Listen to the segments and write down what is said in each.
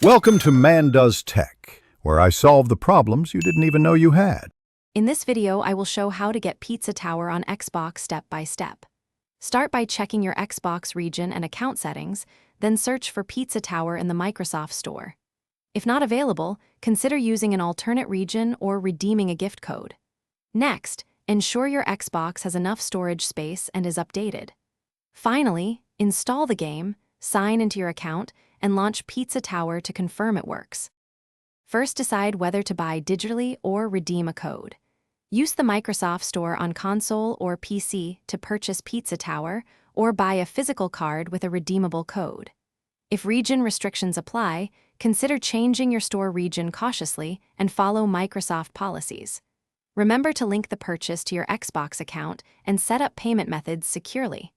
Welcome to Man Does Tech, where I solve the problems you didn't even know you had. In this video, I will show how to get Pizza Tower on Xbox step by step. Start by checking your Xbox region and account settings, then search for Pizza Tower in the Microsoft Store. If not available, consider using an alternate region or redeeming a gift code. Next, ensure your Xbox has enough storage space and is updated. Finally, install the game, sign into your account, and launch Pizza Tower to confirm it works. First, decide whether to buy digitally or redeem a code. Use the Microsoft Store on console or PC to purchase Pizza Tower or buy a physical card with a redeemable code. If region restrictions apply, consider changing your store region cautiously and follow Microsoft policies. Remember to link the purchase to your Xbox account and set up payment methods securely.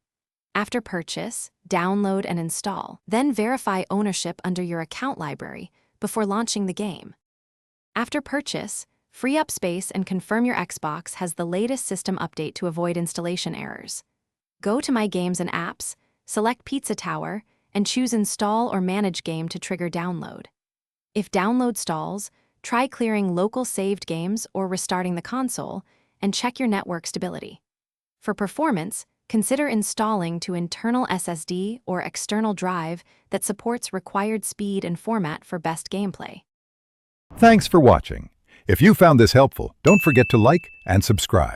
After purchase, download and install, then verify ownership under your account library before launching the game. After purchase, free up space and confirm your Xbox has the latest system update to avoid installation errors. Go to My Games and Apps, select Pizza Tower, and choose Install or Manage Game to trigger download. If download stalls, try clearing local saved games or restarting the console, and check your network stability. For performance, consider installing to internal SSD or external drive that supports required speed and format for best gameplay. Thanks for watching. If you found this helpful, don't forget to like and subscribe.